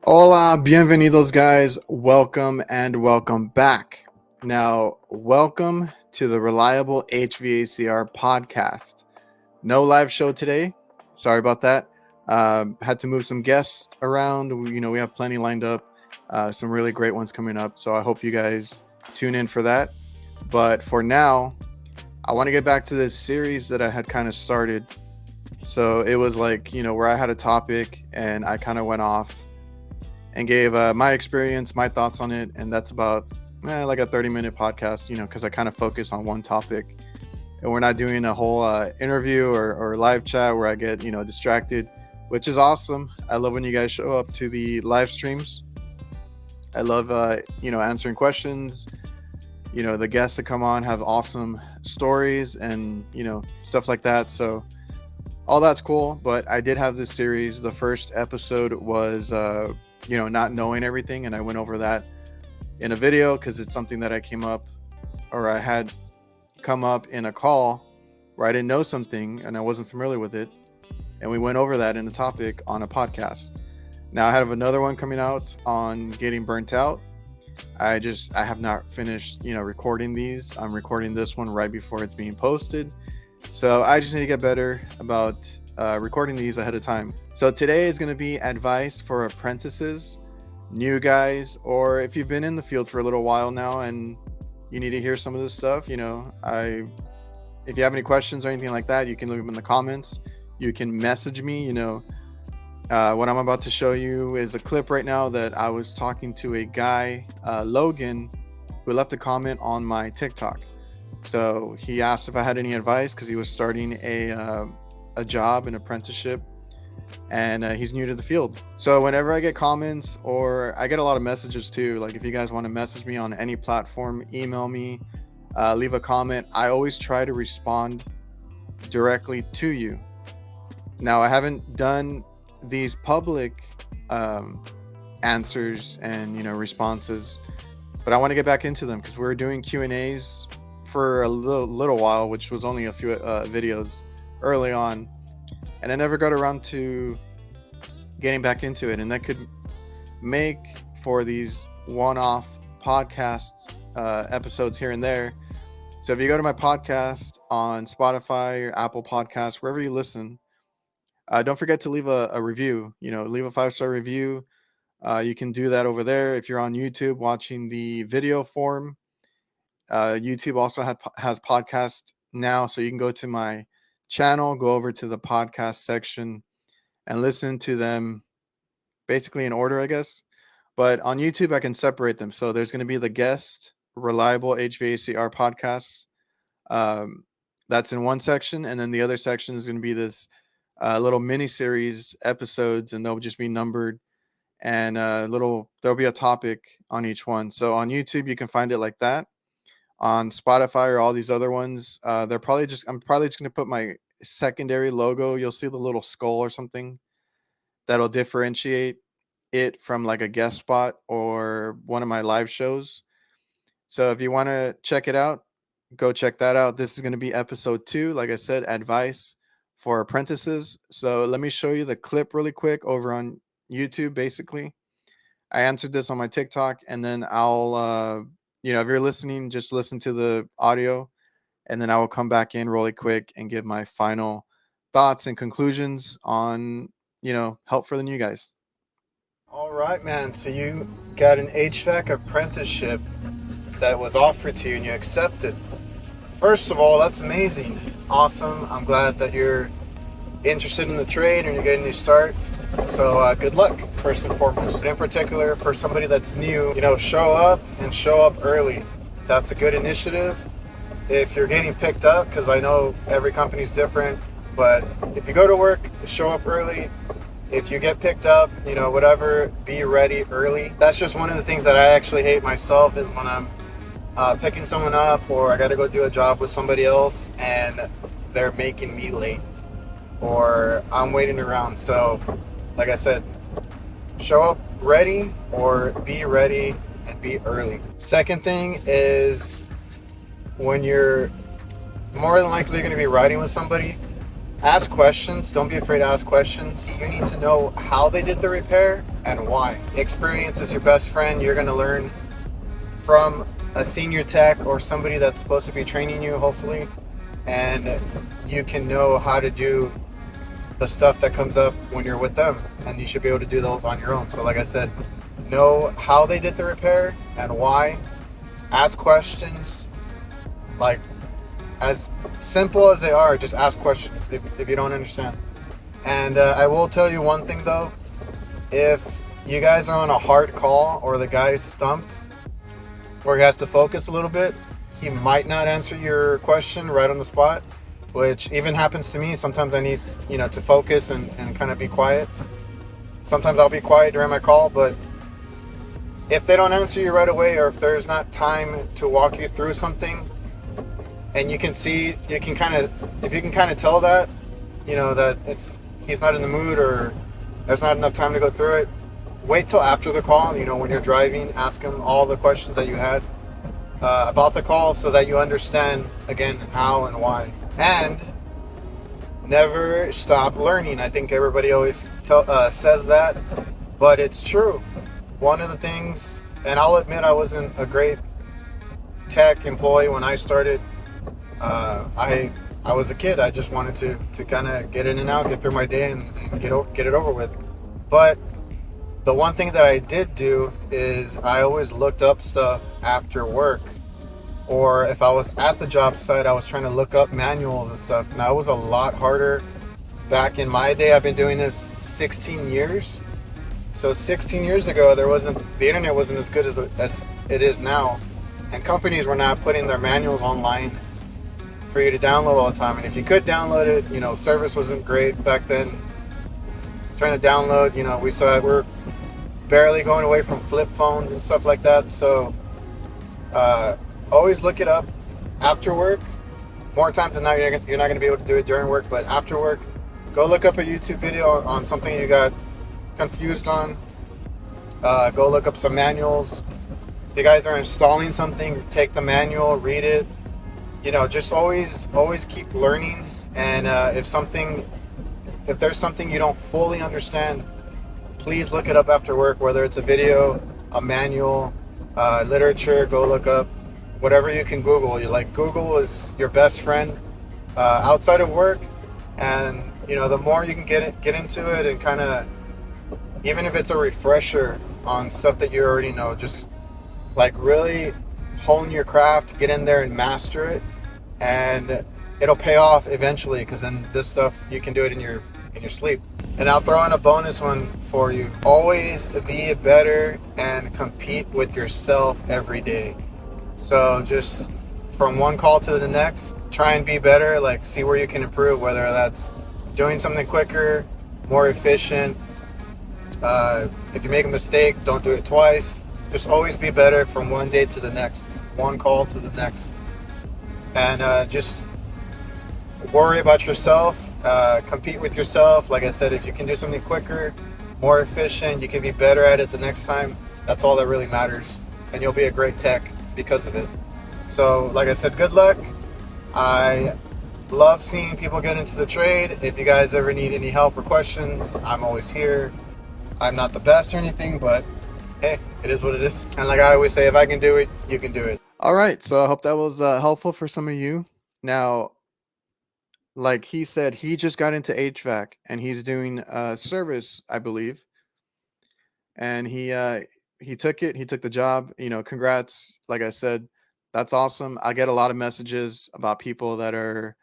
Hola, bienvenidos guys. Welcome and welcome back. Now, welcome to the Reliable HVACR podcast. No live show today. Sorry about that. Had to move some guests around. We have plenty lined up. Some really great ones coming up. So I hope you guys tune in for that. But for now, I want to get back to this series that I had kind of started. So it was like, where I had a topic and I kind of went off and gave my experience, my thoughts on it. And that's about like a 30-minute podcast, because I kind of focus on one topic. And we're not doing a whole interview or live chat where I get, distracted, which is awesome. I love when you guys show up to the live streams. I love, answering questions. The guests that come on have awesome stories and, stuff like that. So all that's cool. But I did have this series. The first episode was, not knowing everything. And I went over that in a video because it's something that I had come up in a call where I didn't know something and I wasn't familiar with it. And we went over that in the topic on a podcast. Now I have another one coming out on getting burnt out. I have not finished, recording these. I'm recording this one right before it's being posted. So I just need to get better about recording these ahead of time. So today is going to be advice for apprentices, new guys, or if you've been in the field for a little while now and you need to hear some of this stuff. If you have any questions or anything like that, you can leave them in the comments. You can message me. What I'm about to show you is a clip right now that I was talking to a guy, Logan, who left a comment on my TikTok. So he asked if I had any advice because he was starting a job, an apprenticeship, and he's new to the field. So whenever I get comments, or I get a lot of messages too, like if you guys want to message me on any platform, email me, leave a comment, I always try to respond directly to you. Now I haven't done these public answers and responses, but I want to get back into them because we were doing Q&As for a little while, which was only a few videos early on, and I never got around to getting back into it. And that could make for these one-off podcast episodes here and there. So if you go to my podcast on Spotify or Apple Podcasts, wherever you listen, don't forget to leave a review. Leave a 5-star review. You can do that over there. If you're on YouTube watching the video form, YouTube also has podcast now, so you can go to my channel, go over to the podcast section and listen to them basically in order, I guess. But on YouTube, I can separate them. So there's going to be the guest Reliable HVACR podcast. That's in one section. And then the other section is going to be this little mini series episodes, and they'll just be numbered, and there'll be a topic on each one. So on YouTube, you can find it like that. On Spotify or all these other ones, I'm probably just going to put my secondary logo. You'll see the little skull or something that'll differentiate it from like a guest spot or one of my live shows. So if you want to check it out, go check that out. This is going to be episode 2. Like I said, advice for apprentices. So let me show you the clip really quick over on YouTube. Basically, I answered this on my TikTok, and then I'll if you're listening, just listen to the audio, and then I will come back in really quick and give my final thoughts and conclusions on, help for the new guys. All right, man. So you got an HVAC apprenticeship that was offered to you and you accepted. First of all, that's amazing. Awesome. I'm glad that you're interested in the trade and you're getting your start. So good luck, first and foremost. In particular, for somebody that's new, show up and show up early. That's a good initiative. If you're getting picked up, because I know every company's different, but if you go to work, show up early. If you get picked up, whatever, be ready early. That's just one of the things that I actually hate myself, is when I'm picking someone up, or I got to go do a job with somebody else and they're making me late, or I'm waiting around. So like I said, show up ready or be ready and be early. Second thing is, when you're more than likely going to be riding with somebody, ask questions. Don't be afraid to ask questions. You need to know how they did the repair and why. Experience is your best friend. You're going to learn from a senior tech or somebody that's supposed to be training you, hopefully, and you can know how to do the stuff that comes up when you're with them, and you should be able to do those on your own. So like I said, know how they did the repair and why. Ask questions, like as simple as they are. Just ask questions if you don't understand. And I will tell you one thing though, if you guys are on a hard call or the guy's stumped or he has to focus a little bit, he might not answer your question right on the spot, which even happens to me. Sometimes I need, to focus and kind of be quiet. Sometimes I'll be quiet during my call, but if they don't answer you right away, or if there's not time to walk you through something, and if you can kind of tell that, that he's not in the mood or there's not enough time to go through it, wait till after the call. When you're driving, ask him all the questions that you had about the call so that you understand, again, how and why. And never stop learning. I think everybody always says that, but it's true. One of the things, and I'll admit I wasn't a great tech employee when I started. I was a kid. I just wanted to kind of get in and out, get through my day, and get it over with. But the one thing that I did do is I always looked up stuff after work, or if I was at the job site, I was trying to look up manuals and stuff. Now, it was a lot harder back in my day. I've been doing this 16 years. So 16 years ago, the internet wasn't as good as it is now, and companies were not putting their manuals online for you to download all the time. And if you could download it, service wasn't great back then. Trying to download, we're barely going away from flip phones and stuff like that. So always look it up after work. More times than not, you're not going to be able to do it during work, but after work, go look up a YouTube video on something you got confused on. Go look up some manuals. If you guys are installing something, take the manual, read it. Just always keep learning. And if there's something you don't fully understand, please look it up after work, whether it's a video, a manual, literature. Go look up whatever you can Google. Google is your best friend outside of work. And the more you can get into it, and kind of, even if it's a refresher on stuff that you already know, just really hone your craft, get in there and master it, and it'll pay off eventually, because then this stuff you can do it in your sleep. And I'll throw in a bonus one for you. Always be better and compete with yourself every day. So just from one call to the next, try and be better. See where you can improve, whether that's doing something quicker, more efficient. If you make a mistake, don't do it twice. Just always be better from one day to the next, one call to the next. And just worry about yourself, compete with yourself. Like I said, if you can do something quicker, more efficient, you can be better at it the next time. That's all that really matters. And you'll be a great tech because of it. So like I said, good luck. I love seeing people get into the trade. If you guys ever need any help or questions, I'm always here. I'm not the best or anything, but hey, it is what it is. And like I always say, if I can do it, you can do it. All right. So I hope that was helpful for some of you. Now, like he said, he just got into HVAC and he's doing service, I believe. And he took it. He took the job. Congrats. Like I said, that's awesome. I get a lot of messages about people that are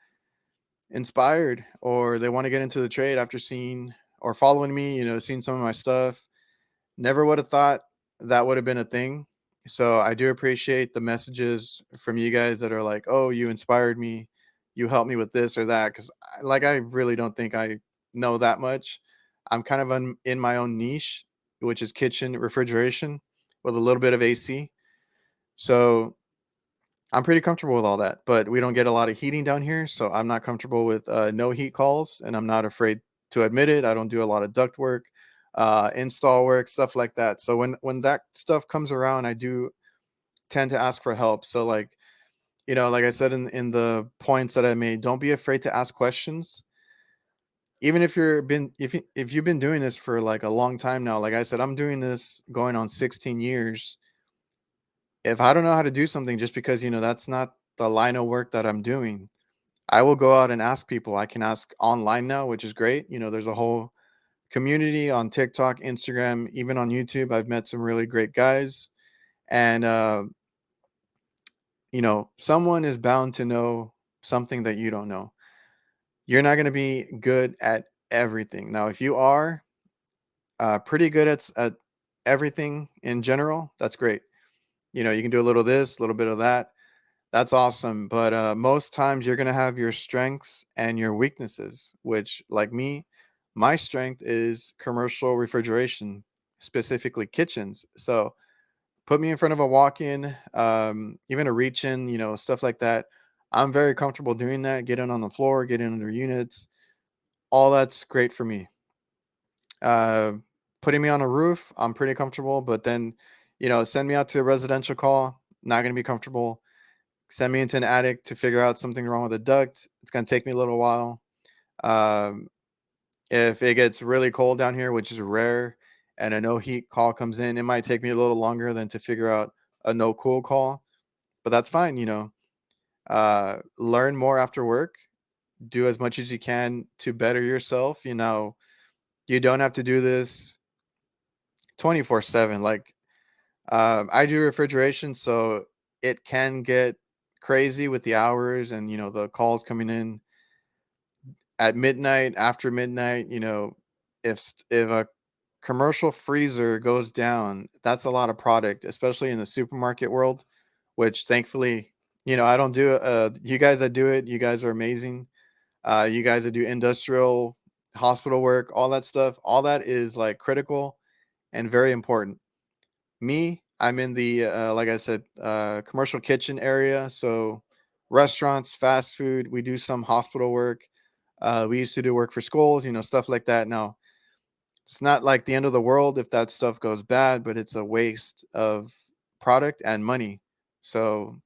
inspired, or they want to get into the trade after seeing or following me, seeing some of my stuff. Never would have thought that would have been a thing. So I do appreciate the messages from you guys that are like, "Oh, you inspired me. You helped me with this or that." Because I really don't think I know that much. I'm kind of in my own niche, which is kitchen refrigeration with a little bit of AC. So I'm pretty comfortable with all that, but we don't get a lot of heating down here, so I'm not comfortable with no heat calls, and I'm not afraid to admit it. I don't do a lot of duct work, install work, stuff like that. So when that stuff comes around, I do tend to ask for help. So like I said in the points that I made, don't be afraid to ask questions. even if you've been doing this for like a long time now, like I said, I'm doing this going on 16 years. If I don't know how to do something just because, that's not the line of work that I'm doing, I will go out and ask people. I can ask online now, which is great. There's a whole community on TikTok, Instagram, even on YouTube. I've met some really great guys. And, someone is bound to know something that you don't know. You're not going to be good at everything. Now, if you are pretty good at everything in general, that's great. You can do a little of this, a little bit of that. That's awesome. But most times you're going to have your strengths and your weaknesses, which, like me, my strength is commercial refrigeration, specifically kitchens. So put me in front of a walk in, even a reach in, stuff like that. I'm very comfortable doing that, getting on the floor, getting under units. All that's great for me. Uh, Putting me on a roof, I'm pretty comfortable. But then, send me out to a residential call, not going to be comfortable. Send me into an attic to figure out something wrong with the duct. It's going to take me a little while. Um, if it gets really cold down here, which is rare, and a no heat call comes in, it might take me a little longer than to figure out a no cool call, but that's fine. Learn more after work. Do as much as you can to better yourself. You don't have to do this 24/7. Like, I do refrigeration, so it can get crazy with the hours and the calls coming in at midnight, after midnight. If a commercial freezer goes down, that's a lot of product, especially in the supermarket world, which thankfully, I don't do it. You guys that do it, you guys are amazing. You guys that do industrial, hospital work, all that stuff, all that is like critical and very important. Me, I'm in the like I said, commercial kitchen area. So restaurants, fast food. We do some hospital work. We used to do work for schools, stuff like that. Now, it's not like the end of the world if that stuff goes bad, but it's a waste of product and money. So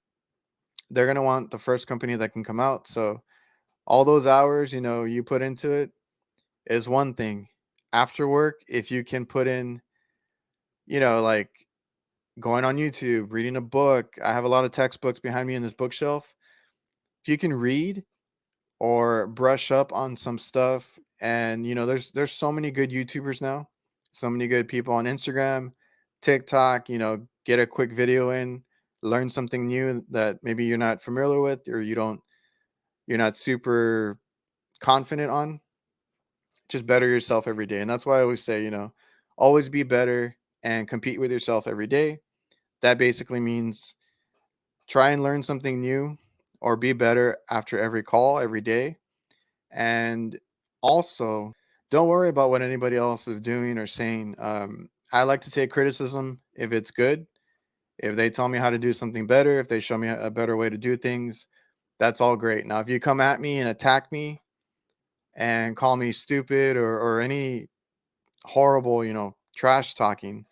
they're gonna want the first company that can come out. So all those hours, you put into it is one thing. After work, if you can put in, like going on YouTube, reading a book. I have a lot of textbooks behind me in this bookshelf. If you can read or brush up on some stuff, and there's so many good YouTubers now, so many good people on Instagram, TikTok. Get a quick video in, learn something new that maybe you're not familiar with, or you're not super confident on. Just better yourself every day, and that's why I always say, always be better and compete with yourself every day. That basically means try and learn something new or be better after every call every day. And also, don't worry about what anybody else is doing or saying. I like to take criticism if it's good. If they tell me how to do something better, if they show me a better way to do things, that's all great. Now, if you come at me and attack me and call me stupid or any horrible, trash talking,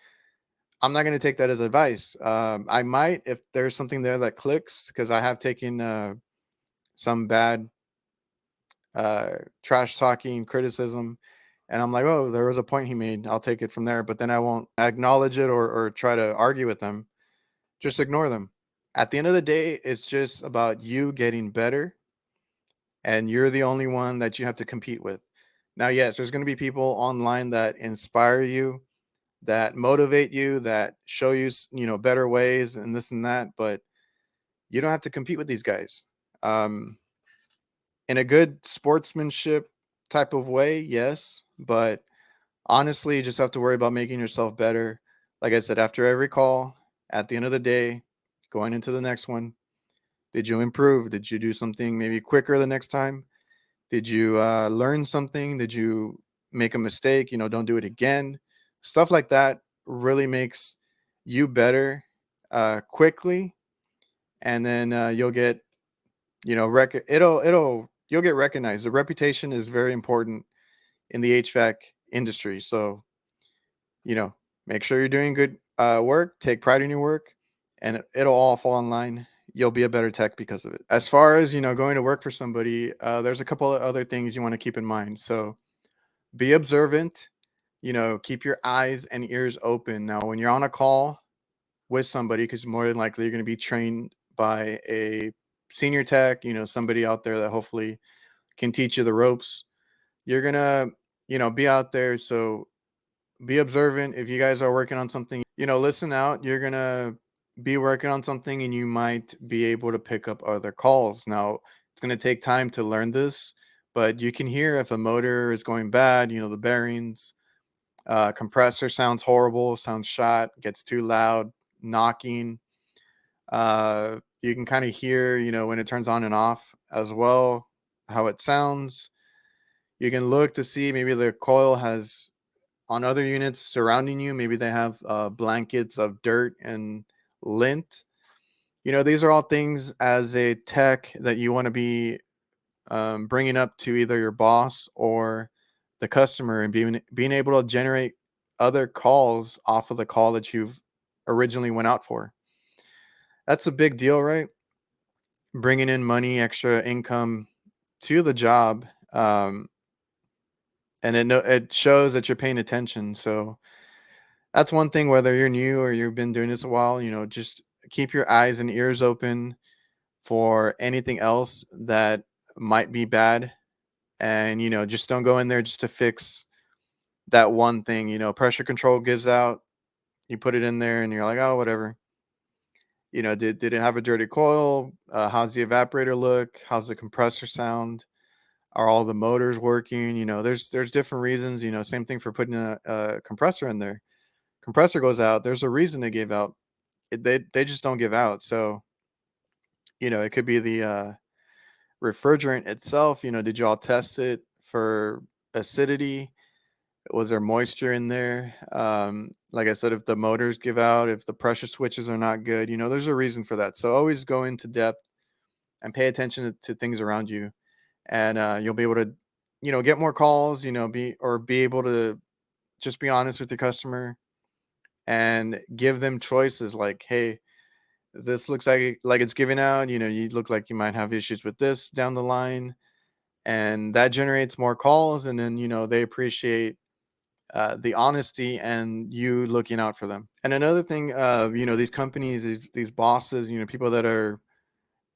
I'm not going to take that as advice. I might if there's something there that clicks because I have taken some bad trash talking criticism, and I'm like, oh, there was a point he made. I'll take it from there, but then I won't acknowledge it or try to argue with them. Just ignore them. At the end of the day, it's just about you getting better, and you're the only one that you have to compete with. Now, yes, there's going to be people online that inspire you, that motivate you, that show you, better ways and this and that, but you don't have to compete with these guys. Um, in a good sportsmanship type of way, yes, but honestly, you just have to worry about making yourself better. Like I said, after every call, at the end of the day, going into the next one, did you improve? Did you do something maybe quicker the next time? Did you learn something? Did you make a mistake? Don't do it again. Stuff like that really makes you better quickly, and then you'll get you'll get recognized. The reputation is very important in the HVAC industry. So you know, make sure you're doing good work, take pride in your work, and it'll all fall in line. You'll be a better tech because of it. As far as, going to work for somebody, there's a couple of other things you want to keep in mind. So Be observant, keep your eyes and ears open. Now, when you're on a call with somebody, because more than likely you're going to be trained by a senior tech, somebody out there that hopefully can teach you the ropes. You're going to, be out there. So be observant. If you guys are working on something, listen out. You're going to be working on something and you might be able to pick up other calls. Now, it's going to take time to learn this, but you can hear if a motor is going bad, the bearings, compressor sounds horrible, sounds shot, gets too loud, knocking. You can kind of hear, when it turns on and off as well, how it sounds. You can look to see maybe the coil has on other units surrounding you. Maybe they have blankets of dirt and lint. These are all things as a tech that you want to be bringing up to either your boss or the customer, and being able to generate other calls off of the call that you've originally went out for. That's a big deal, right? Bringing in money, extra income to the job, and it shows that you're paying attention. So that's one thing. Whether you're new or you've been doing this a while, just keep your eyes and ears open for anything else that might be bad, and just don't go in there just to fix that one thing. Pressure control gives out, you put it in there and you're like, oh, whatever. Did it have a dirty coil? How's the evaporator look? How's the compressor sound? Are all the motors working? There's different reasons. Same thing for putting a compressor in there. Compressor goes out, there's a reason they gave out. They just don't give out. So it could be the refrigerant itself. Did you all test it for acidity? Was there moisture in there? Like I said, if the motors give out, if the pressure switches are not good, there's a reason for that. So always go into depth and pay attention to things around you, and you'll be able to, get more calls. Be able to just be honest with your customer and give them choices like, hey, this looks like it's giving out. You look like you might have issues with this down the line, and that generates more calls, and then they appreciate the honesty and you looking out for them. And another thing, these companies, these bosses, people that are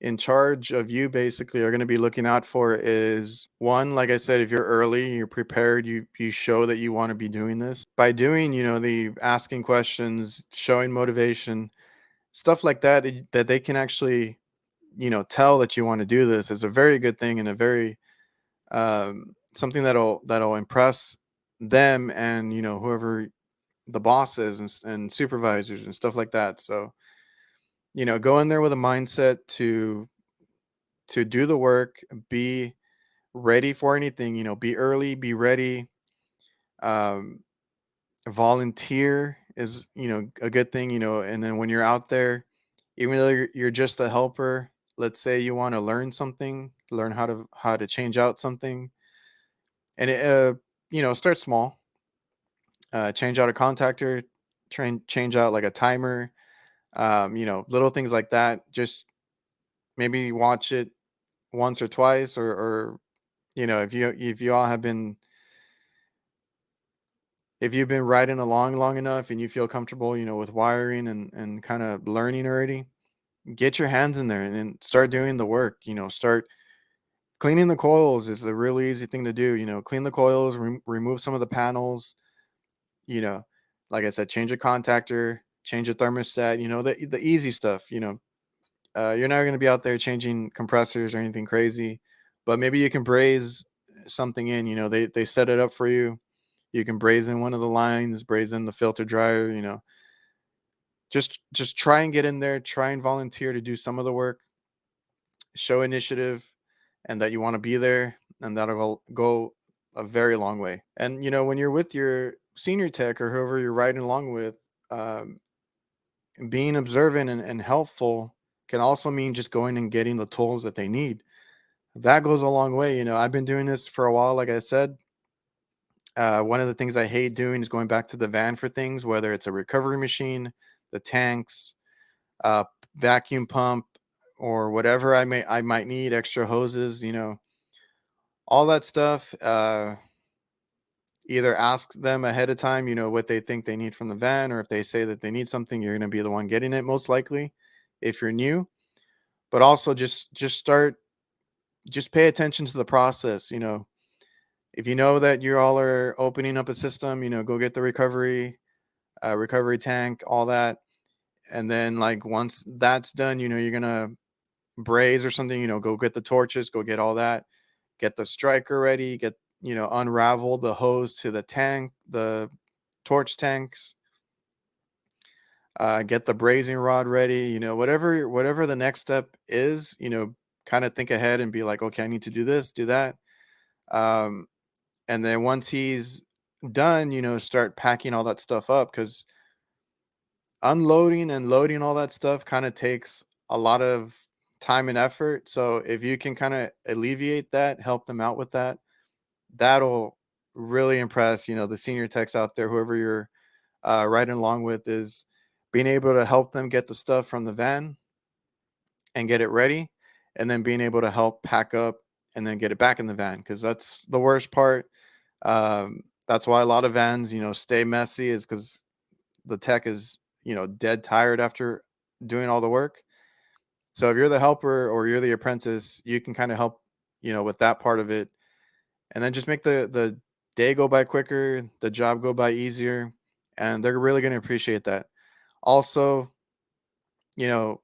in charge of you basically are going to be looking out for is one, like I said, if you're early, you're prepared, you show that you want to be doing this by doing, the asking questions, showing motivation, stuff like that, that they can actually, tell that you want to do this is a very good thing, and a very something that'll impress them, and whoever the bosses and supervisors and stuff like that. So go in there with a mindset to do the work, be ready for anything. Be early, be ready. um Volunteer is a good thing. And then when you're out there, even though you're just a helper, let's say you want to learn something, learn how to change out something, and it start small. Change out a contactor, change out like a timer, little things like that. Just maybe watch it once or twice, or if you all have been if you've been riding along long enough and you feel comfortable, with wiring and kind of learning already, get your hands in there and then start doing the work. Start cleaning the coils is a really easy thing to do. Clean the coils, remove some of the panels. You know, like I said, change a contactor, change a thermostat. The easy stuff. You're not going to be out there changing compressors or anything crazy, but maybe you can braze something in. They set it up for you. You can braze in one of the lines, braze in the filter dryer. Just try and get in there, try and volunteer to do some of the work, show initiative, and that you want to be there, and that'll go a very long way. And when you're with your senior tech or whoever you're riding along with, um, being observant and helpful can also mean just going and getting the tools that they need. That goes a long way. I've been doing this for a while, like I said. One of the things I hate doing is going back to the van for things, whether it's a recovery machine, the tanks, uh, vacuum pump, or whatever I might need, extra hoses, all that stuff. Either ask them ahead of time, what they think they need from the van, or if they say that they need something, you're going to be the one getting it most likely if you're new. But also just pay attention to the process. If you know that you all are opening up a system, go get the recovery tank, all that. And then like once that's done, you're gonna braise or something, go get the torches, go get all that, get the striker ready, unravel the hose to the tank, the torch tanks, get the brazing rod ready, whatever the next step is, kind of think ahead and be like, okay, I need to do this, do that. Um, and then once he's done, start packing all that stuff up, because unloading and loading all that stuff kind of takes a lot of time and effort. So if you can kind of alleviate that, help them out with that, that'll really impress, the senior techs out there, whoever you're riding along with, is being able to help them get the stuff from the van and get it ready, and then being able to help pack up and then get it back in the van, because that's the worst part. That's why a lot of vans, stay messy, is because the tech is, dead tired after doing all the work. So if you're the helper or you're the apprentice, you can kind of help, with that part of it, and then just make the day go by quicker, the job go by easier, and they're really going to appreciate that. Also, you know,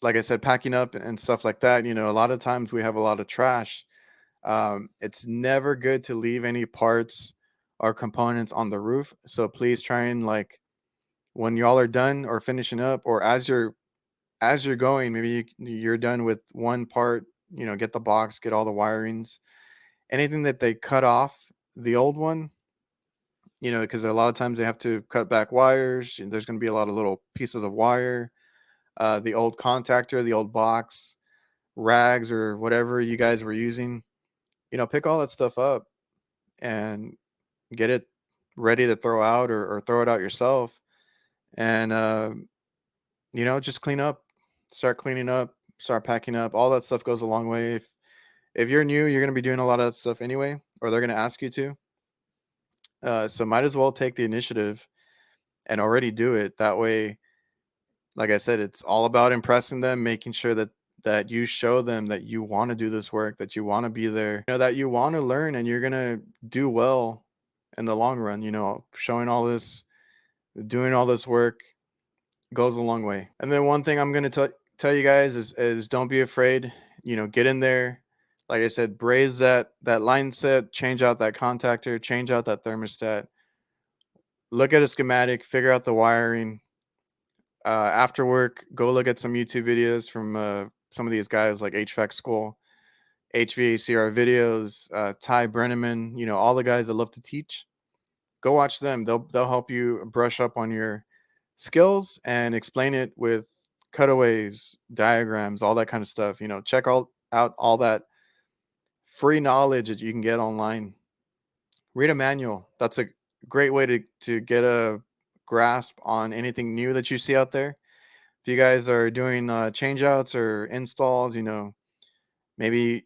like I said, packing up and stuff like that, a lot of times we have a lot of trash. It's never good to leave any parts or components on the roof. So please try and, like, when y'all are done or finishing up, or as you're going, maybe you're done with one part, get the box, get all the wirings, anything that they cut off the old one, because a lot of times they have to cut back wires. And there's going to be a lot of little pieces of wire, the old contactor, the old box, rags, or whatever you guys were using. Pick all that stuff up and get it ready to throw out, or throw it out yourself. And just clean up, start cleaning up, start packing up. All that stuff goes a long way. If you're new, you're going to be doing a lot of that stuff anyway, or they're going to ask you to. So might as well take the initiative and already do it. That way, like I said, it's all about impressing them, making sure that you show them that you want to do this work, that you want to be there, that you want to learn, and you're going to do well in the long run. Showing all this, doing all this work goes a long way. And then one thing I'm going to tell you guys is don't be afraid. Get in there. Like I said, braze that line set, change out that contactor, change out that thermostat, look at a schematic, figure out the wiring. After work, go look at some YouTube videos from some of these guys like HVAC School, HVACR videos, Ty Brenneman, all the guys that love to teach. Go watch them. They'll help you brush up on your skills and explain it with cutaways, diagrams, all that kind of stuff. Check out all that free knowledge that you can get online. Read a manual. That's a great way to get a grasp on anything new that you see out there. If you guys are doing change outs or installs, maybe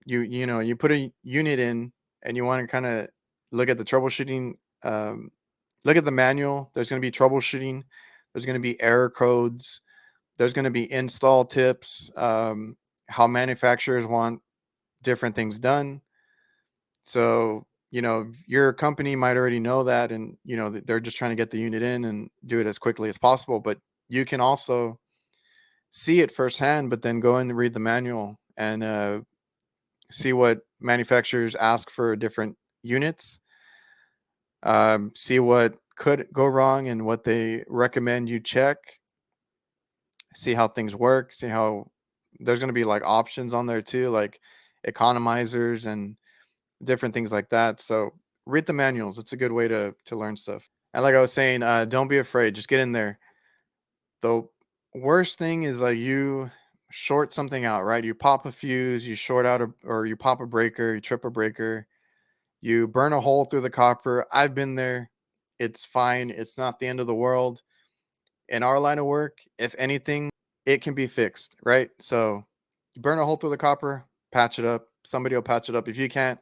you put a unit in and you want to kind of look at the troubleshooting, look at the manual. There's going to be troubleshooting, there's going to be error codes, there's going to be install tips, how manufacturers want different things done. So your company might already know that, and they're just trying to get the unit in and do it as quickly as possible. But you can also see it firsthand, but then go in and read the manual and see what manufacturers ask for different units, see what could go wrong and what they recommend you check, see how things work, see how there's going to be like options on there too, like economizers and different things like that. So read the manuals. It's a good way to learn stuff. And like I was saying, don't be afraid. Just get in there. The worst thing is, like, you short something out, right? You pop a fuse, you short out or you pop a breaker, you trip a breaker, you burn a hole through the copper. I've been there. It's fine. It's not the end of the world. In our line of work, if anything, it can be fixed, right? So you burn a hole through the copper, patch it up. Somebody will patch it up. If you can't,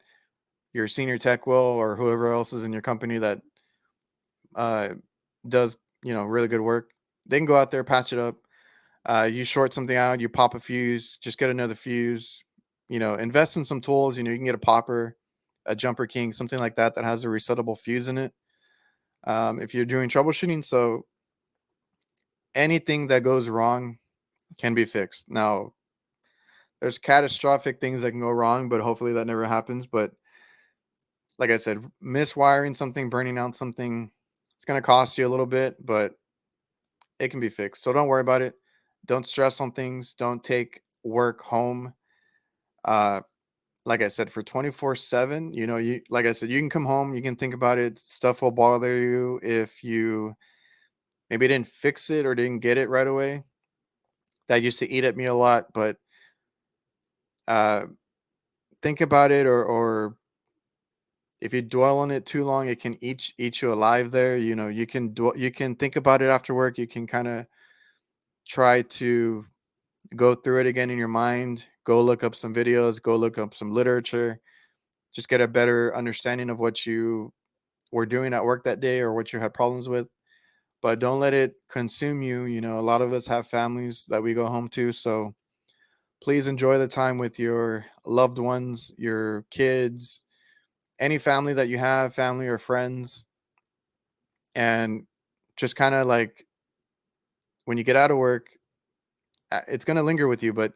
your senior tech will, or whoever else is in your company that uh, does really good work. They can go out there, patch it up. You short something out, you pop a fuse, just get another fuse. Invest in some tools. You can get a popper, a jumper king, something like that that has a resettable fuse in it. If you're doing troubleshooting, so anything that goes wrong can be fixed. Now, there's catastrophic things that can go wrong, but hopefully that never happens. But like I said, miswiring something, burning out something, it's going to cost you a little bit, but it can be fixed. So don't worry about it. Don't stress on things. Don't take work home. Uh, like I said, for 24/7, like I said, you can come home, you can think about it. Stuff will bother you if you maybe didn't fix it or didn't get it right away. That used to eat at me a lot, but uh, think about it, or if you dwell on it too long, it can eat you alive. There, you can think about it after work. You can kind of try to go through it again in your mind. Go look up some videos. Go look up some literature. Just get a better understanding of what you were doing at work that day or what you had problems with. But don't let it consume you. A lot of us have families that we go home to, so please enjoy the time with your loved ones, your kids, any family that you have, family or friends, and just kind of like when you get out of work, it's going to linger with you, but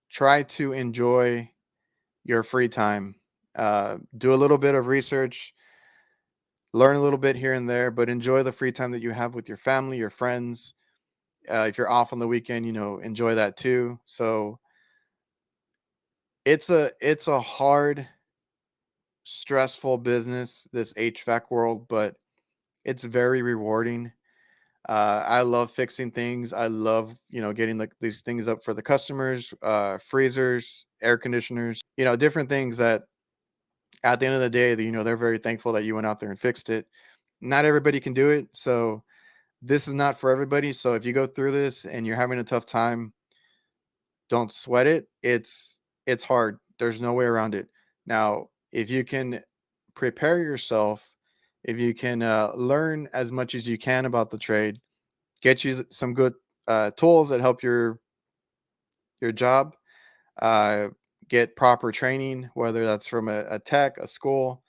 try to enjoy your free time. Do a little bit of research, learn a little bit here and there, but enjoy the free time that you have with your family, your friends. If you're off on the weekend, enjoy that too. So it's a hard, stressful business, this HVAC world, but it's very rewarding. I love fixing things. I love, getting like these things up for the customers, freezers, air conditioners, different things that at the end of the day, they're very thankful that you went out there and fixed it. Not everybody can do it. So this is not for everybody. So if you go through this and you're having a tough time, don't sweat it. It's hard. There's no way around it. Now, if you can prepare yourself, if you can learn as much as you can about the trade, get you some good tools that help your job. Uh, get proper training, whether that's from a tech, a school,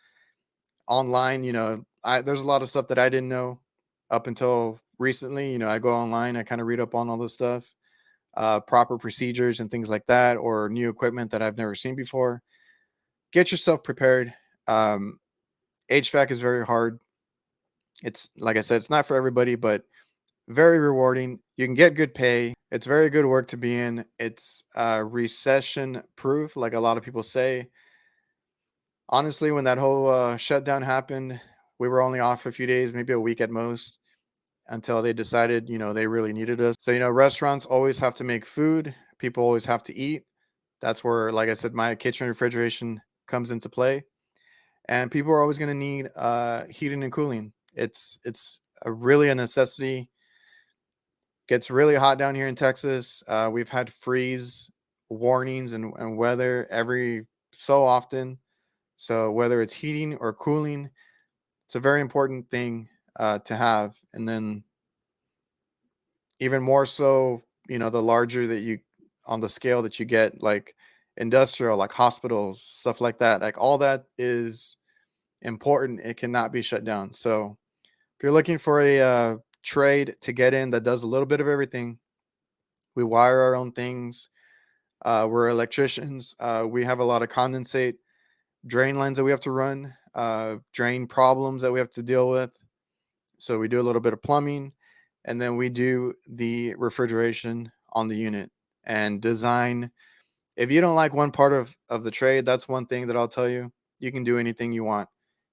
online. There's a lot of stuff that I didn't know up until recently. I go online, I kind of read up on all this stuff, proper procedures and things like that, or new equipment that I've never seen before. Get yourself prepared. Um, HVAC is very hard. It's like I said, it's not for everybody, but very rewarding. You can get good pay. It's very good work to be in. It's recession proof, like a lot of people say. Honestly, when that whole shutdown happened, we were only off a few days, maybe a week at most, until they decided, they really needed us. So, restaurants always have to make food. People always have to eat. That's where, like I said, my kitchen refrigeration comes into play. And people are always going to need heating and cooling. It's really a necessity. Gets really hot down here in Texas. We've had freeze warnings and weather every so often. So whether it's heating or cooling, it's a very important thing to have. And then even more so, the larger that you on the scale that you get, like industrial, like hospitals, stuff like that, like all that is important. It cannot be shut down. So if you're looking for a trade to get in that does a little bit of everything, we wire our own things. We're electricians. We have a lot of condensate drain lines that we have to run, drain problems that we have to deal with. So we do a little bit of plumbing, and then we do the refrigeration on the unit and design. If you don't like one part of the trade, that's one thing that I'll tell you. You can do anything you want.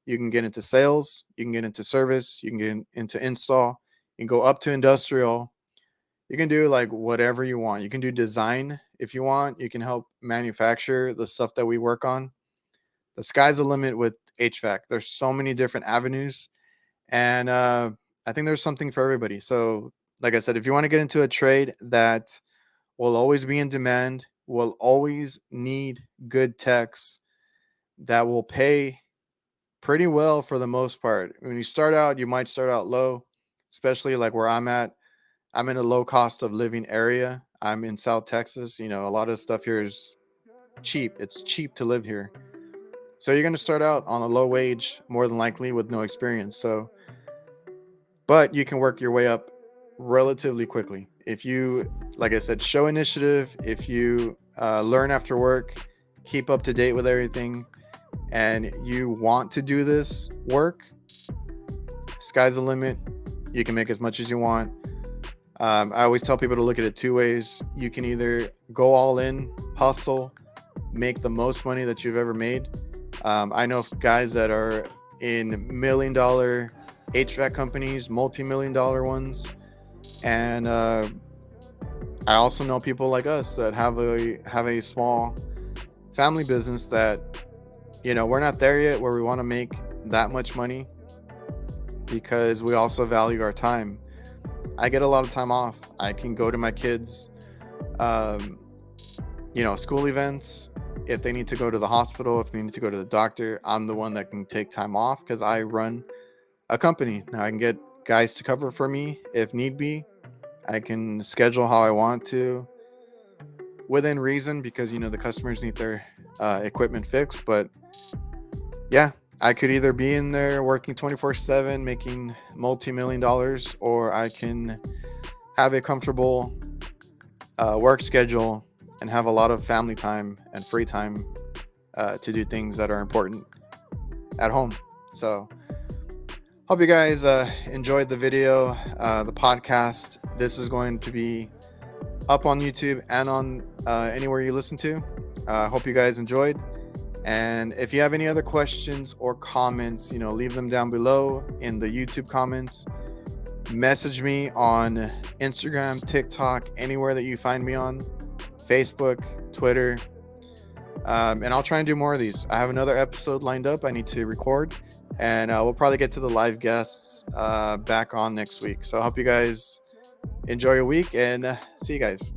You can get into sales, you can get into service, you can get into install, you can go up to industrial. You can do like whatever you want. You can do design if you want. You can help manufacture the stuff that we work on. The sky's the limit with HVAC. There's so many different avenues, and I think there's something for everybody. So, like I said, if you want to get into a trade that will always be in demand, will always need good techs, that will pay pretty well for the most part. When you start out, you might start out low, especially like where I'm at. I'm in a low cost of living area. I'm in South Texas. You know, a lot of stuff here is cheap. It's cheap to live here. So you're going to start out on a low wage, more than likely, with no experience. So, but you can work your way up relatively quickly. If you, like I said, show initiative, if you learn after work, keep up to date with everything, and you want to do this work, sky's the limit. You can make as much as you want. I always tell people to look at it two ways. You can either go all in, hustle, make the most money that you've ever made. I know guys that are in $1 million HVAC companies, multi-million-dollar ones, and I also know people like us that have a small family business that, you know, we're not there yet where we want to make that much money, because we also value our time. I get a lot of time off. I can go to my kids, school events. If they need to go to the hospital, if they need to go to the doctor, I'm the one that can take time off because I run a company. Now I can get guys to cover for me if need be. I can schedule how I want to within reason, because, you know, the customers need their equipment fixed. But yeah, I could either be in there working 24/7, making multi-million dollars, or I can have a comfortable work schedule and have a lot of family time and free time to do things that are important at home. So hope you guys enjoyed the video, the podcast. This is going to be up on YouTube and on anywhere you listen to. Hope you guys enjoyed. And if you have any other questions or comments, you know, leave them down below in the YouTube comments. Message me on Instagram, TikTok, anywhere that you find me on, Facebook, Twitter. And I'll try and do more of these. I have another episode lined up I need to record, and we'll probably get to the live guests back on next week. So I hope you guys enjoy your week, and see you guys.